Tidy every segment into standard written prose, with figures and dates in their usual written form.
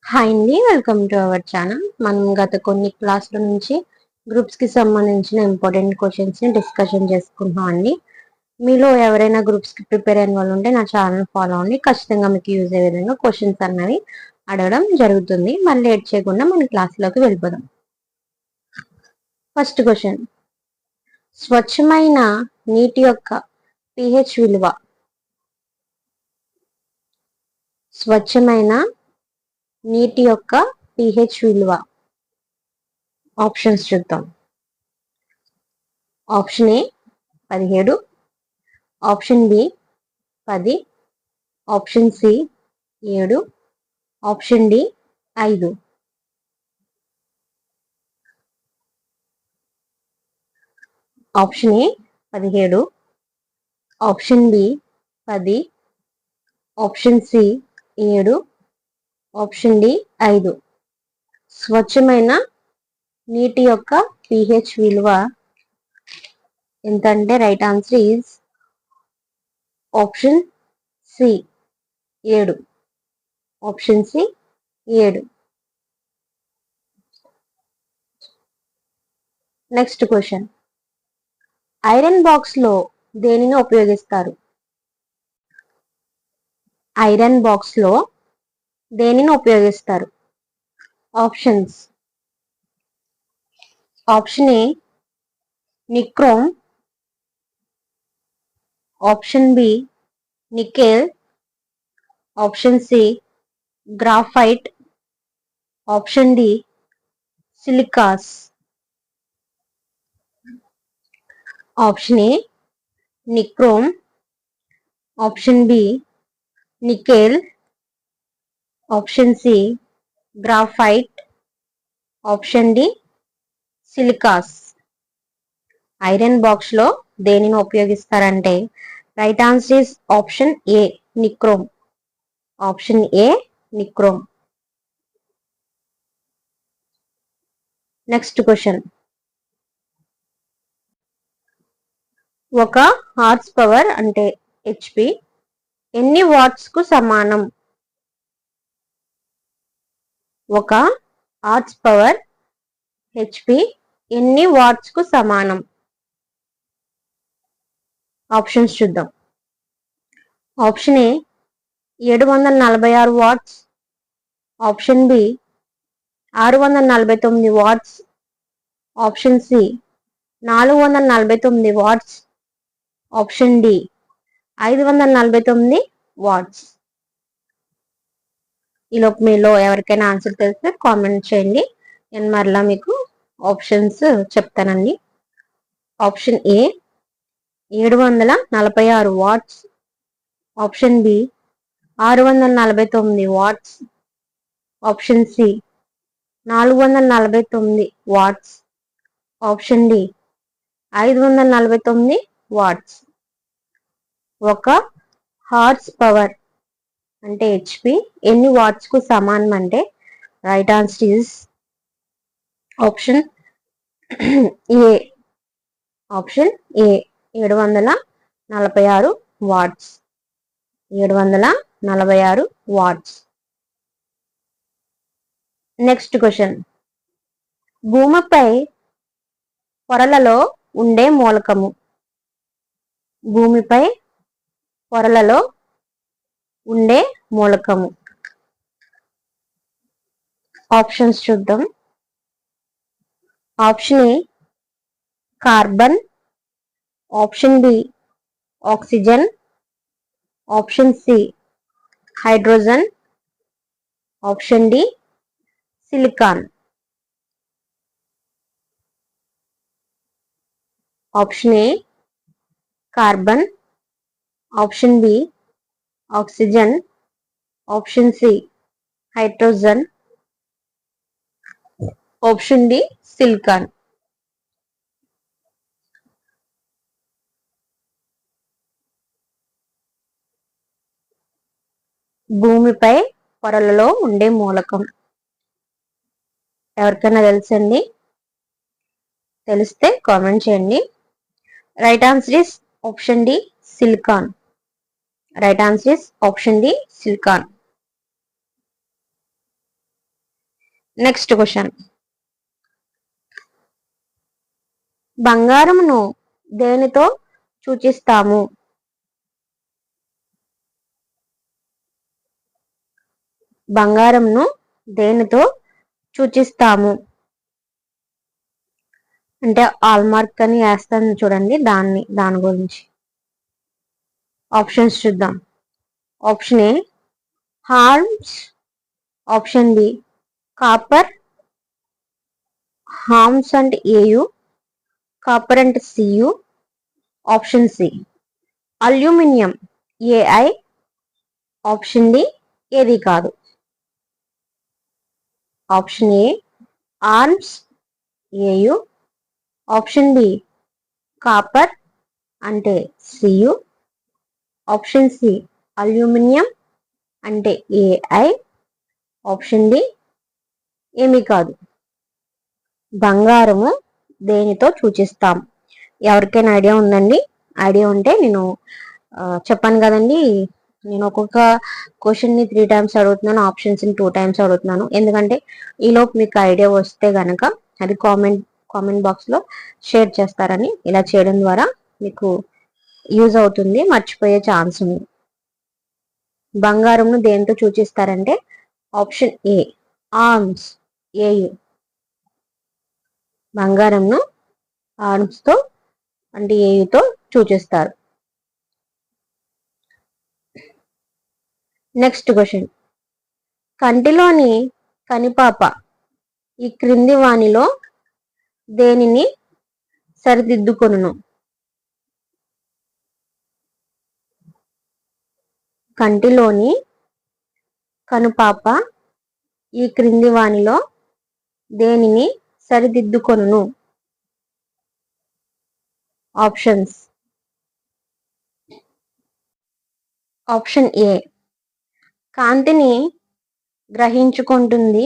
Hi అండి, welcome to our channel. మనం గత కొన్ని క్లాసుల నుంచి గ్రూప్స్ కి సంబంధించిన ఇంపార్టెంట్ క్వశ్చన్స్ ని డిస్కషన్ చేసుకుంటున్నాం అండి. మీలో ఎవరైనా గ్రూప్స్ కి ప్రిపేర్ అయిన వాళ్ళు ఉంటే నా ఛానల్ ఫాలో అవ్వండి. ఖచ్చితంగా మీకు యూజ్ అయ్యే విధంగా క్వశ్చన్స్ అన్నవి అడగడం జరుగుతుంది. మళ్ళీ లేట్ చేయకుండా మన క్లాస్లోకి వెళ్ళిపోదాం. ఫస్ట్ క్వశ్చన్, స్వచ్ఛమైన నీటి యొక్క pH విలువ. స్వచ్ఛమైన నీటి యొక్క pH విలువ. ఆప్షన్స్ చూద్దాం. Option A 17, option B 10, option C 7, option D 5. Option A 17, option B 10, option C 7, option D 5. స్వచ్ఛమైన నీటి యొక్క pH విలువ ఎంత అంటే right answer is option C 7. Option C 7. Next question, iron box లో దేనిని ఉపయోగిస్తారు? ఐరన్ బాక్స్ లో దేనిని ఉపయోగిస్తారు? Options. Option A nichrome, option B nickel, option C graphite, option D silicas. Option A nichrome, option B nickel, option C graphite, option D silicas. Iron box లో దేనిని ఉపయోగిస్తారంటే right answer is option A nichrome. Option A nichrome. Next question, ఒక horse power అంటే HP ఎన్ని watts కు సమానం? ఒక horse power HP ఎన్ని వాట్స్ కు సమానం? ఆప్షన్స్ చూద్దాం. Option A 746 watts, option B 649 watts, option C 449 watts, option D 549 watts. ఈలోపు మీలో ఎవరికైనా ఆన్సర్ తెలిస్తే కామెంట్ చేయండి. నేను మరలా మీకు ఆప్షన్స్ చెప్తానండి. Option A 746 watts, option B 649 watts, option C 449 watts, option D 549 watts. ఒక హార్స్ పవర్ అంటే హెచ్పి ఎన్ని వాట్స్ కు సమానం అంటే right answer is option A. Option A 746 watts. 746 watts. Next question, భూమిపై పొరలలో ఉండే మూలకము. భూమిపై పొరలలో ఉండే మూలకము. ఆప్షన్స్ చూద్దాం. Option A carbon, option B oxygen, option C hydrogen, option D silicon. Option A carbon, option B oxygen, option C hydrogen, option D silicon. భూమిపై పొరలలో ఉండే మూలకం ఎవరికైనా తెలుసండి? తెలిస్తే కామెంట్ చేయండి. Right answer is option D silicon. Right answer is option D silicon. Next question, బంగారమును దేనితో సూచిస్తాము? బంగారంను దేనితో సూచిస్తాము అంటే హాల్మార్క్ అని వేస్తాను చూడండి, దాని గురించి. ఆప్షన్స్ చూద్దాం. ఆప్షన్ ఏ హార్మ్స్, ఆప్షన్ బి కాపర్, హార్మ్స్ అంటే ఏయు, కాపర్ అంటే CU, option C aluminium AI, option D ఏది కాదు. ఆప్షన్ ఏ ఆర్మ్స్ ఏయు, ఆప్షన్ బి కాపర్ అంటే సియు, ఆప్షన్ సి అల్యూమినియం అంటే ఏఐ, ఆప్షన్ డి ఏమీ కాదు. బంగారము దేనితో సూచిస్తాం? ఎవరికైనా ఐడియా ఉందండి? ఐడియా ఉంటే నేను చెప్పాను కదండి, నేను ఒక్కొక్క క్వశ్చన్ని 3 times అడుగుతున్నాను, ఆప్షన్స్ని 2 times అడుగుతున్నాను. ఎందుకంటే ఈలోపు మీకు ఐడియా వస్తే కనుక అది కామెంట్ బాక్స్లో షేర్ చేస్తారని. ఇలా చేయడం ద్వారా మీకు యూజ్ అవుతుంది, మర్చిపోయే ఛాన్స్ ఉంది. బంగారంను దేనితో సూచిస్తారంటే ఆప్షన్ ఏ ఆర్మ్స్ ఏయు. బంగారంను ఆర్మ్స్ తో అంటే ఏయుతో సూచిస్తారు. నెక్స్ట్ క్వశ్చన్, కంటిలోని కనిపాప ఈ క్రింది వానిలో దేనిని సరిదిద్దుకొనును? కంటిలోని కనుపాప ఈ క్రింది వానిలో దేనిని సరిదిద్దుకొనును? ఆప్షన్స్. ఆప్షన్ ఏ కాంతిని గ్రహించుకుంటుంది,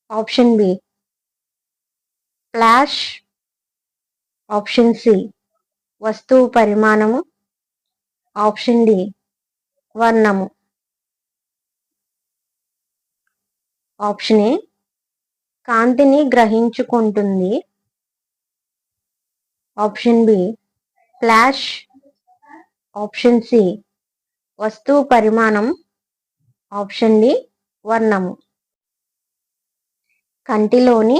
option B flash, option C వస్తువు పరిమాణము, ఆప్షన్ డి వర్ణము. ఆప్షన్ ఏ కాంతిని గ్రహించుకుంటుంది, option B flash, option C వస్తువు పరిమాణం, ఆప్షన్ డి వర్ణము. కంటిలోని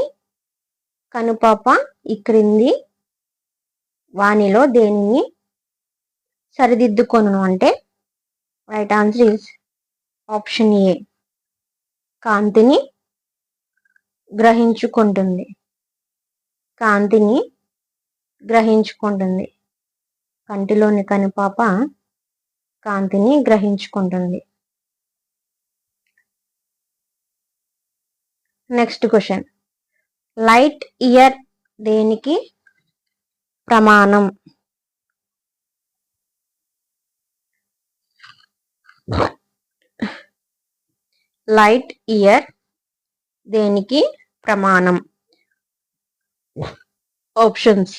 కనుపాప ఈ క్రింది వానిలో దేనిని సరిదిద్దుకొనును అంటే right answer is option A కాంతిని గ్రహించుకుంటుంది. కాంతిని గ్రహించుకుంటుంది. కంటిలోని కనుపాప కాంతిని గ్రహించుకుంటుంది. నెక్స్ట్ క్వశ్చన్, లైట్ ఇయర్ దేనికి ప్రమాణం? లైట్ ఇయర్ దేనికి ప్రమాణం? ఆప్షన్స్.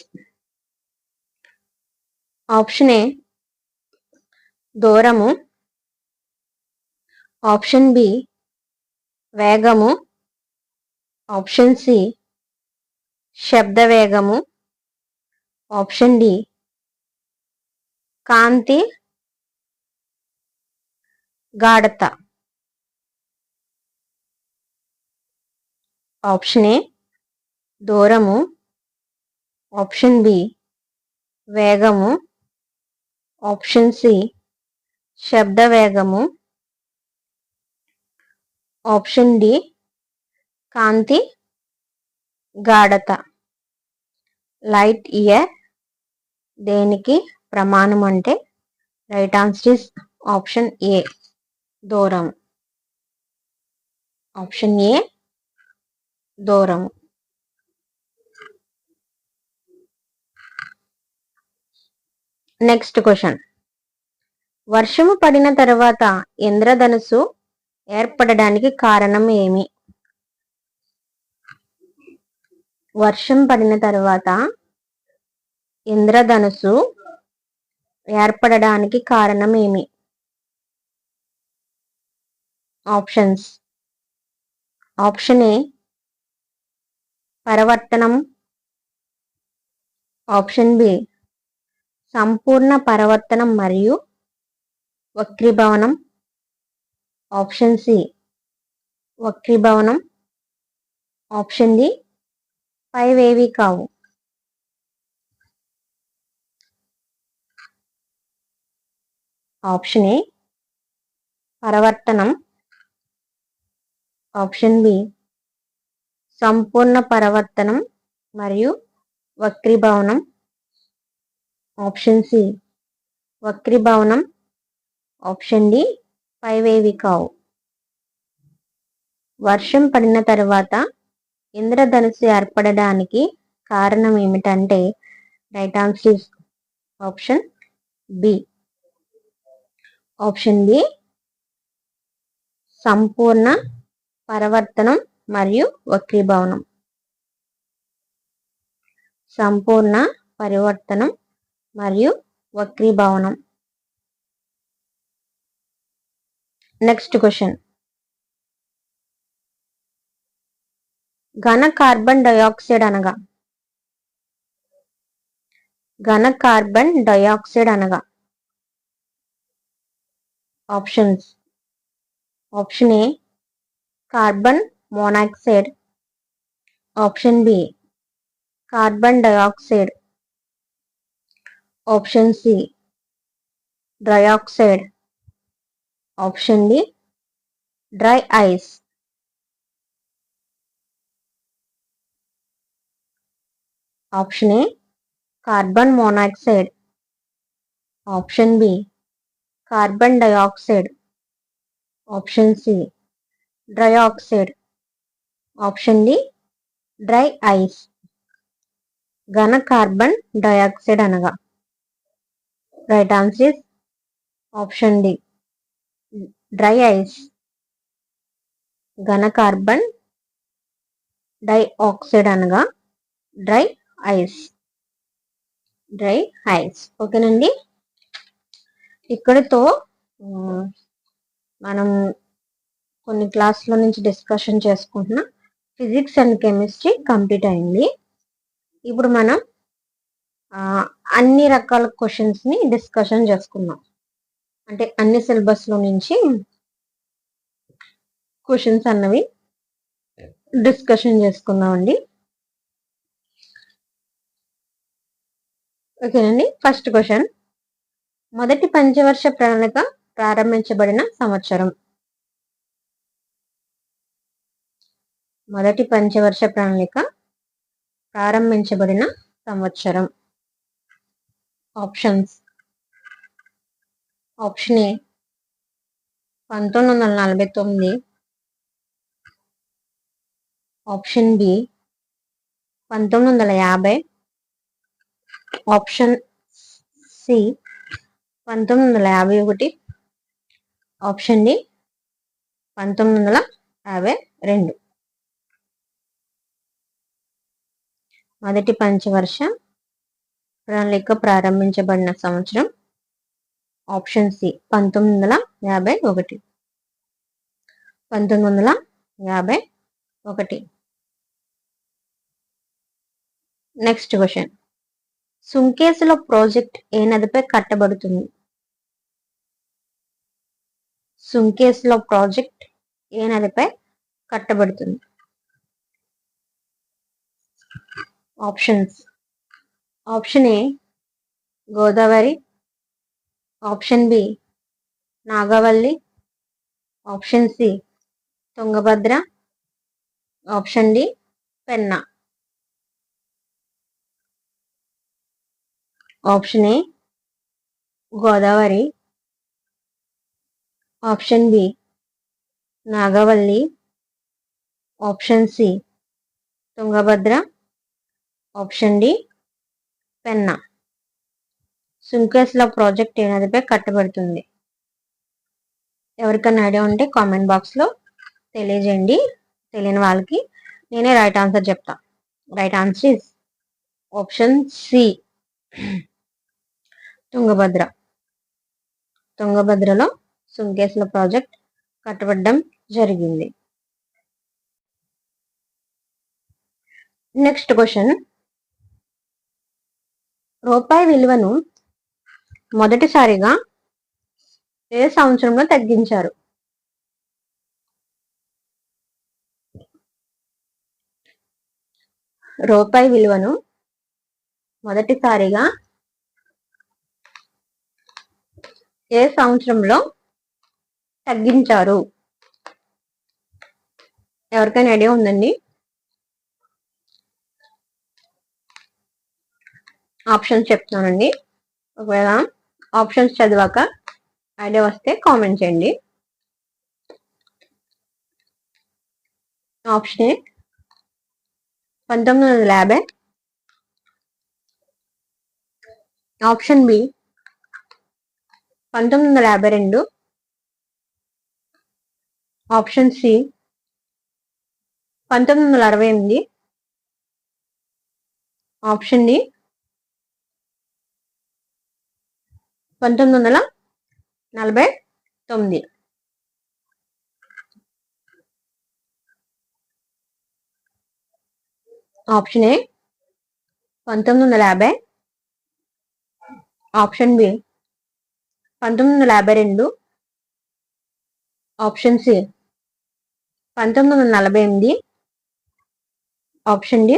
ఆప్షన్ ఏ దూరము, ఆప్షన్ బి వేగము, ఆప్షన్ సి శబ్ద వేగము, ఆప్షన్ డి కాంతి గాఢత. ఆప్షన్ ఏ దూరము, ఆప్షన్ బి వేగము, ఆప్షన్ సి శబ్ద వేగము, ఆప్షన్ డి కాంతి గాఢత. లైట్ ఇయర్ దేనికి ప్రమాణం అంటే right answer is option A దూరం. ఆప్షన్ ఏ దూరం. నెక్స్ట్ క్వశ్చన్, వర్షము పడిన తర్వాత ఇంద్రధనుసు ఏర్పడడానికి కారణం ఏమి? వర్షం పడిన తర్వాత ఇంద్రధనుసు ఏర్పడడానికి కారణం ఏమి? ఆప్షన్స్. ఆప్షన్ ఏ పరవర్తనం, ఆప్షన్ బి సంపూర్ణ పరవర్తనం మరియు వక్రీభవనం, ఆప్షన్ సి వక్రీభవనం, ఆప్షన్ డి పైవేవి కావు. ఆప్షన్ ఏ పరవర్తనం, ఆప్షన్ బి సంపూర్ణ పరవర్తనం మరియు వక్రీభవనం, ఆప్షన్ సి వక్రీభవనం, ఆప్షన్ డి పైవేవి కావు. వర్షం పడిన తర్వాత ఇంద్రధనుస్సు ఏర్పడడానికి కారణం ఏమిటంటే right answer is option B. Option B సంపూర్ణ పరవర్తనం మరియు వక్రీభవనం. సంపూర్ణ పరివర్తనం మరియు వక్రీభవనం. Next question. ఘన కార్బన్ డయాక్సైడ్ అనగా? ఘన కార్బన్ డయాక్సైడ్ అనగా? Options. Option A carbon monoxide, option B carbon dioxide, option C dioxide, option D dry ice. Option A carbon monoxide, option B carbon dioxide, option C dioxide, option D dry ice. ఘన carbon dioxide అనగా right answer option D dry ice. ఘన carbon dioxide అనగా dry ice. Dry ice. ఓకేనండి. ఇక్కడితో మనం కొన్ని క్లాసుల నుంచి డిస్కషన్ చేసుకుంటున్న ఫిజిక్స్ అండ్ కెమిస్ట్రీ కంప్లీట్ అయింది. ఇప్పుడు మనం అన్ని రకాల క్వశ్చన్స్ని డిస్కషన్ చేసుకుందాం. అంటే అన్ని సిలబస్లో నుంచి క్వశ్చన్స్ అన్నవి డిస్కషన్ చేసుకుందామండి. ఓకేనండి. First question. మొదటి పంచవర్ష ప్రణాళిక ప్రారంభించబడిన సంవత్సరం? మొదటి పంచవర్ష ప్రణాళిక ప్రారంభించబడిన సంవత్సరం. Options. Option A 1949, option B 1950, option C 1951, option D 1952. మొదటి పంచవర్ష ప్రణాళిక ప్రారంభించబడిన సంవత్సరం option C 1951. 1951. Next question. Sunkesula project ఏ నదిపై కట్టబడుతుంది? సుంకేసుల ప్రాజెక్ట్ ఏ నదిపై కట్టబడుతుంది? Options. Option A Godavari, option B Nagavalli, option C Tungabhadra, option D Penna. Option A Godavari, option B Nagavalli, option C Tungabhadra, option D Penna. Sunkesula project ఏ నదిపై కట్టబడుతుంది? ఎవరికైనా ఐడియా ఉంటే కామెంట్ బాక్స్లో తెలియజేయండి. తెలియని వాళ్ళకి నేనే రైట్ ఆన్సర్ చెప్తా. Right answer is option C Tungabhadra. తుంగభద్రలో సుంకేసుల ప్రాజెక్ట్ కట్టబడడం జరిగింది. నెక్స్ట్ క్వశ్చన్, రూపాయి విలువను మొదటిసారిగా ఏ సంవత్సరంలో తగ్గించారు? రూపాయి విలువను మొదటిసారిగా ఏ సంవత్సరంలో తగ్గించారు? ఎవరికైనా ఐడియా ఉందండి? ఆప్షన్స్ చెప్తానండి. ఒకవేళ ఆప్షన్స్ చదివాక ఐడియా వస్తే కామెంట్ చేయండి. Option A 1950, option B 1952, option C 1968, option D 1949. Option A 1950, option B 1952, option C 1948, option D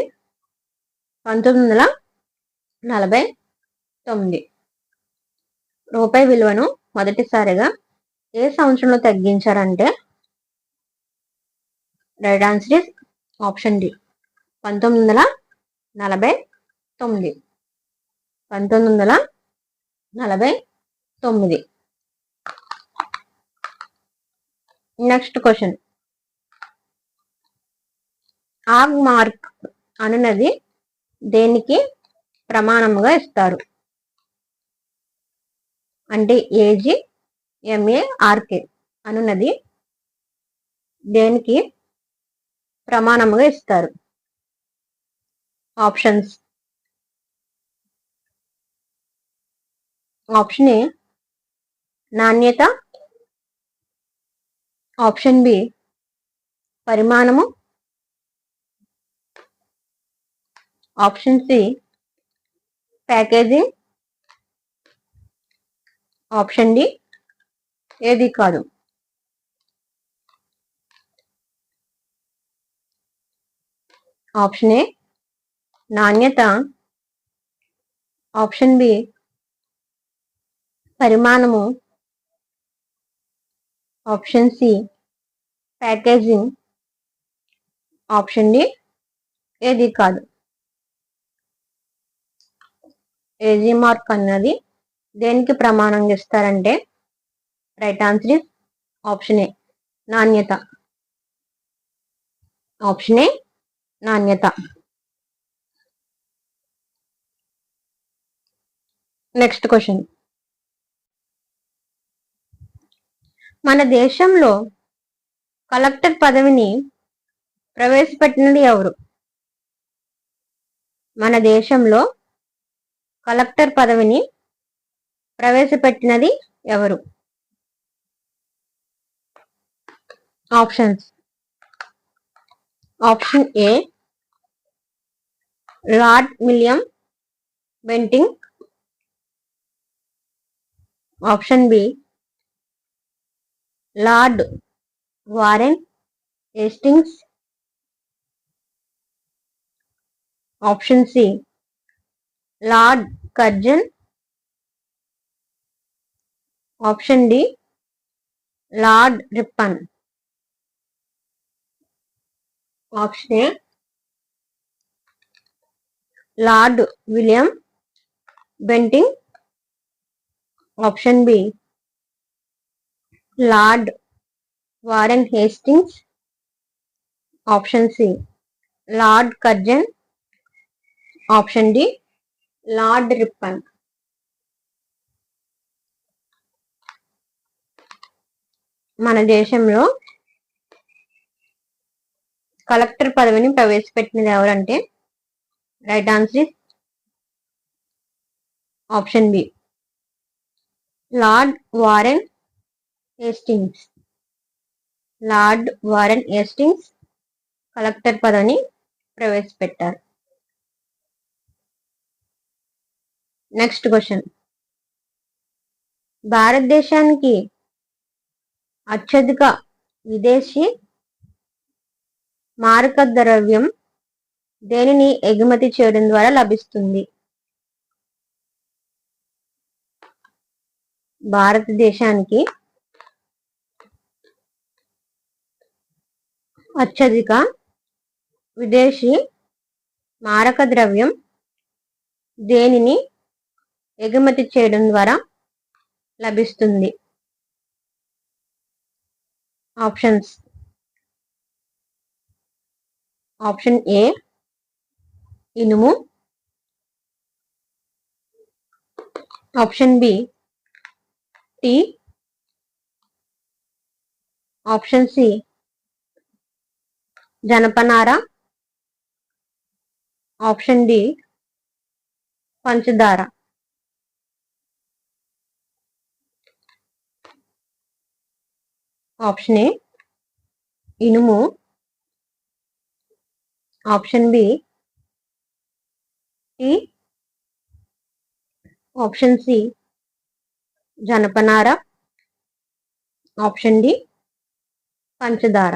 1949. రూపాయి విలువను మొదటిసారిగా ఏ సంవత్సరంలో తగ్గించారంటే right answer is option D 1949. 1949. Next question, Agmark అనున్నది దేనికి ప్రమాణముగా ఇస్తారు? అంటే AGMARK అనున్నది దేనికి ప్రమాణముగా ఇస్తారు? ఆప్షన్స్, ఆప్షన్ ఏ నాణ్యత, ఆప్షన్ బి పరిమాణము, option C packaging, option D ఏది కాదు. ఆప్షన్ ఏ నాణ్యత, ఆప్షన్ బి పరిమాణము, option C packaging, option D ఏది కాదు. ఏజీ మార్క్ అన్నది దేనికి ప్రమాణంగా ఇస్తారంటే right answer is option A నాణ్యత. ఆప్షన్ ఏ నాణ్యత. నెక్స్ట్ క్వశ్చన్, మన దేశంలో కలెక్టర్ పదవిని ప్రవేశపెట్టినది ఎవరు? మన దేశంలో కలెక్టర్ పదవిని ప్రవేశపెట్టినది ఎవరు? Options, option A Lord William Bentinck, option B Lord Warren Hastings, option C Lord Curzon, option D Lord Ripon. Option A Lord William Bentinck, option B Lord Warren Hastings, option C Lord Curzon, option D Lord Ripon. మన దేశంలో collector పదవిని ప్రవేశపెట్టినది ఎవరంటే right answer option B Lord Warren Hastings. Lord Warren Hastings collector పదవిని ప్రవేశపెట్టారు. Next question, భారతదేశానికి అత్యధిక విదేశీ మారక ద్రవ్యం దేనిని ఎగుమతి చేయడం ద్వారా లభిస్తుంది? భారతదేశానికి అత్యధిక విదేశీ మారక ద్రవ్యం దేనిని ఎగుమతి చేయడం ద్వారా లభిస్తుంది? ఆప్షన్స్, ఆప్షన్ ఏ ఇనుము, option B tea, option C జనపనార, ఆప్షన్ డి పంచదార. ఆప్షన్ ఏ ఇనుము, option B tea, option C జనపనార, ఆప్షన్ డి పంచదార.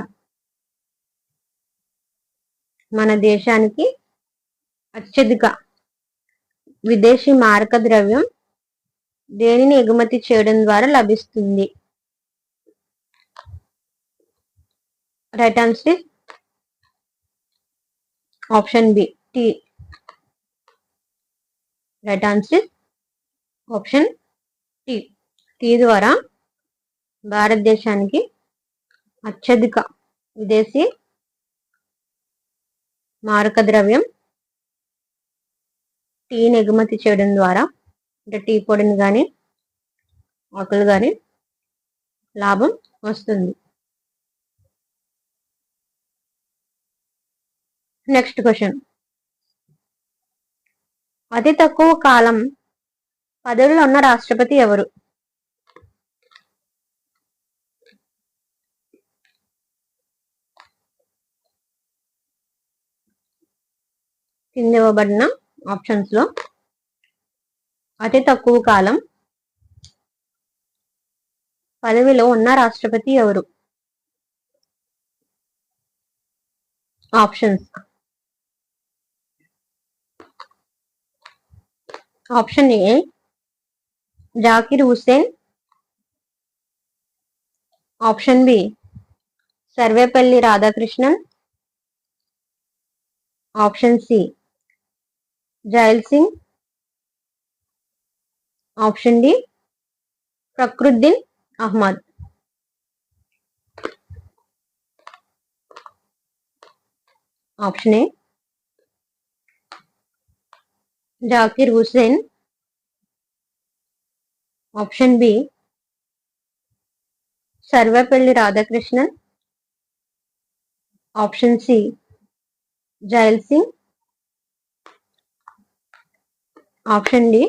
మన దేశానికి అత్యధిక విదేశీ మారక ద్రవ్యం దేనిని ఎగుమతి చేయడం ద్వారా లభిస్తుంది? Right answer option B tea. Right answer option tea. Tea ద్వారా భారతదేశానికి అత్యధిక విదేశీ మారక ద్రవ్యం టీని ఎగుమతి చేయడం ద్వారా, అంటే టీ పొడిని కానీ ఆకులు కానీ లాభం వస్తుంది. నెక్స్ట్ క్వశ్చన్, అతి తక్కువ కాలం పదవిలో ఉన్న రాష్ట్రపతి ఎవరు? కింద ఇవ్వబడిన ఆప్షన్స్ లో అతి తక్కువ కాలం పదవిలో ఉన్న రాష్ట్రపతి ఎవరు? Options, option A Zakir Hussain, option B Sarvepalli Radhakrishnan, option C Zail Singh, option D Fakhruddin Ahmed. Option A Zakir Hussain, option B Sarvepalli Radhakrishnan, option C Zail Singh, option D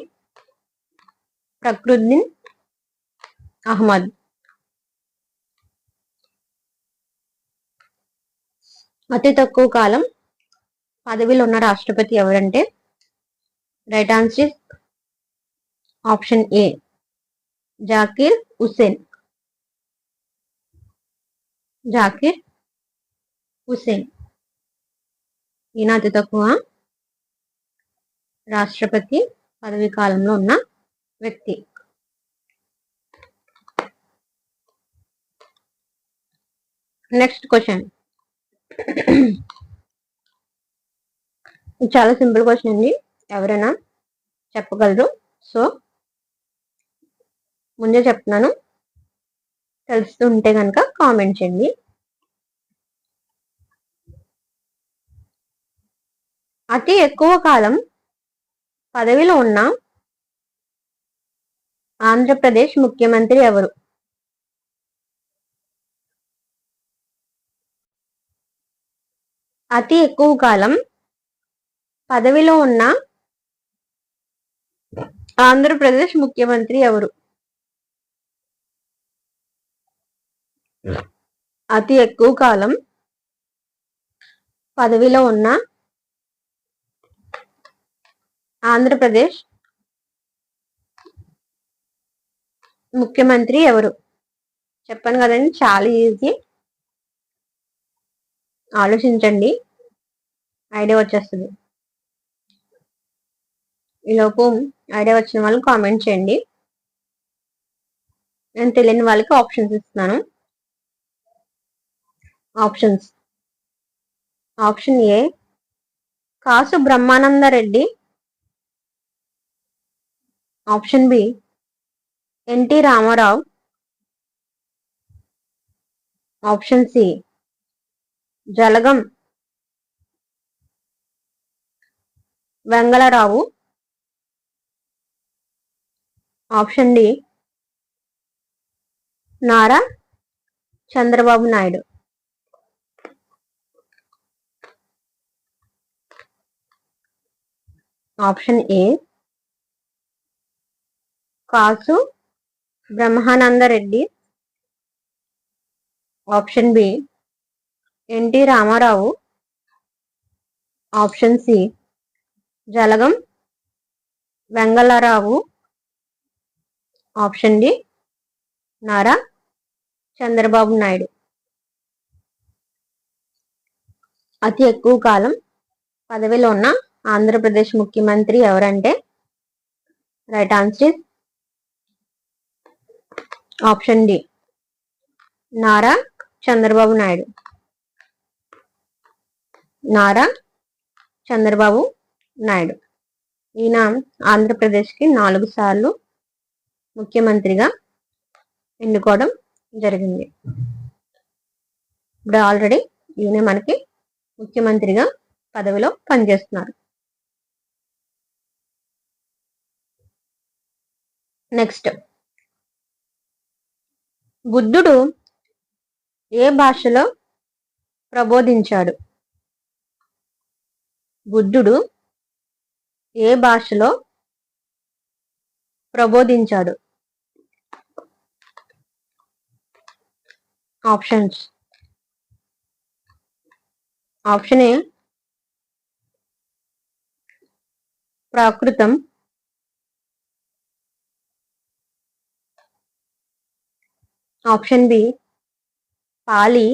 Fakhruddin Ahmed. అతి తక్కువ కాలం పదవిలో ఉన్న రాష్ట్రపతి ఎవరంటే right answer option A Zakir Hussain. Zakir Hussain ఈయన అతి తక్కువ రాష్ట్రపతి పదవి కాలంలో ఉన్న వ్యక్తి. నెక్స్ట్ క్వశ్చన్, చాలా సింపుల్ క్వశ్చన్ అండి, ఎవరైనా చెప్పగలరు. సో ముందే చెప్తున్నాను, తెలుస్తుంటే కనుక కామెంట్ చేయండి. అతి ఎక్కువ కాలం పదవిలో ఉన్న ఆంధ్రప్రదేశ్ ముఖ్యమంత్రి ఎవరు? అతి ఎక్కువ కాలం పదవిలో ఉన్న ఆంధ్రప్రదేశ్ ముఖ్యమంత్రి ఎవరు? అతి ఎక్కువ కాలం పదవిలో ఉన్న ఆంధ్రప్రదేశ్ ముఖ్యమంత్రి ఎవరు? చెప్పాను కదండి, చాలా ఈజీ. ఆలోచించండి, ఐడియా వచ్చేస్తుంది. ఈలోపు ఐడియా వచ్చిన వాళ్ళు కామెంట్ చేయండి. నేను తెలియని వాళ్ళకి ఆప్షన్స్ ఇస్తున్నాను. Options: option A Kasu Brahmananda Reddy, option B NT Rama Rao, option C Jalagam Vengala Rao, option D Nara Chandrababu Naidu. Option A Kasu Brahmananda Reddy, option B NT Rama Rao, option C Jalagam Vengala Rao, option D Nara Chandrababu Naidu. అతి ఎక్కువ కాలం పదవిలో ఉన్న ఆంధ్రప్రదేశ్ ముఖ్యమంత్రి ఎవరంటే right answer option D Nara Chandrababu Naidu. Nara Chandrababu Naidu ఈయన ఆంధ్రప్రదేశ్కి 4 సార్లు ముఖ్యమంత్రిగా ఎన్నుకోవడం జరిగింది. ఇప్పుడు ఆల్రెడీ ఈయన మనకి ముఖ్యమంత్రిగా పదవిలో పనిచేస్తున్నారు. నెక్స్ట్, బుద్ధుడు ఏ భాషలో ప్రబోధించాడు? బుద్ధుడు ఏ భాషలో ప్రబోధించాడు? ఆప్షన్స్: ఆప్షన్ ఏ ప్రాకృతం, option B Pali,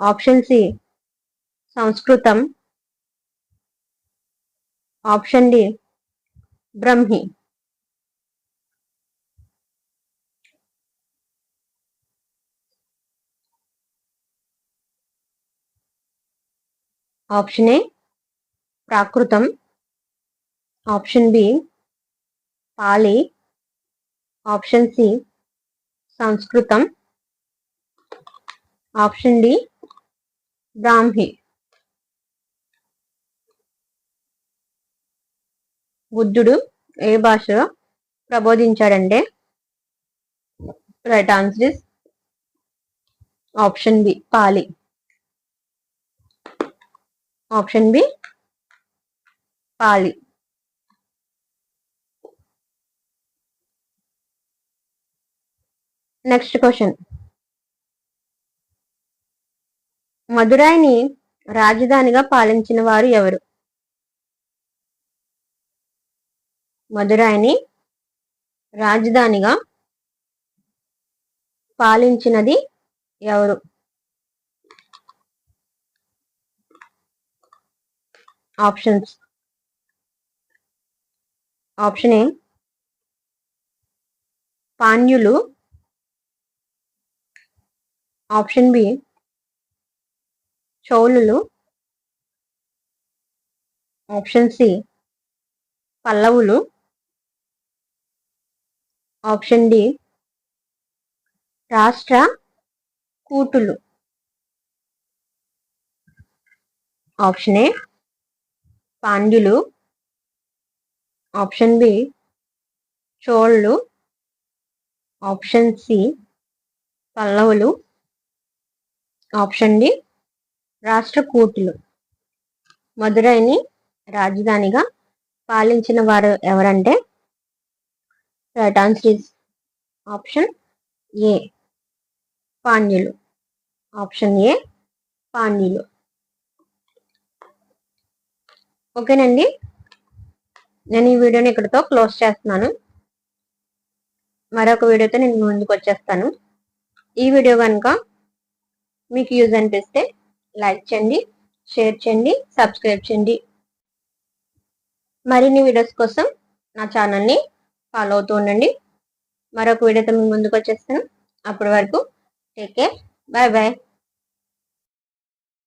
option C సంస్కృతం, option D Brahmi. Option A ప్రాకృతం, option B Pali, option C సంస్కృతం, ఆప్షన్ డి బ్రాహ్మి. బుద్ధుడు ఏ భాషలో ప్రబోధించాడంటే right answer is option B Pali. Option B Pali. Next question, మదురైని రాజధానిగా పాలించిన వారు ఎవరు? మదురైని రాజధానిగా పాలించినది ఎవరు? ఆప్షన్స్: ఆప్షన్ ఏ పాండ్యులు, ఆప్షన్ బి చోళులు, ఆప్షన్ సి పల్లవులు, ఆప్షన్ డి రాష్ట్ర కూటులు. ఆప్షన్ ఏ పాండ్యులు, ఆప్షన్ బి చోళులు, ఆప్షన్ సి పల్లవులు, ఆప్షన్ డి రాష్ట్రకూటులు. మదురైని రాజధానిగా పాలించిన వారు ఎవరంటే right answer is option A పాండ్యులు. ఆప్షన్ ఏ పాండ్యులు. ఓకేనండి, నేను ఈ వీడియోని ఇక్కడితో క్లోజ్ చేస్తున్నాను. మరొక వీడియోతో నేను ముందుకు వచ్చేస్తాను. ఈ వీడియో కనుక మీకు యూజ్ అనిపిస్తే లైక్ చేయండి, షేర్ చేయండి, సబ్స్క్రైబ్ చేయండి. మరిన్ని వీడియోస్ కోసం నా ఛానల్ని ఫాలో అవుతూ ఉండండి. మరొక వీడియోతో మీ ముందుకు వచ్చేస్తాను. అప్పటి వరకు టేక్ కేర్, బాయ్ బాయ్.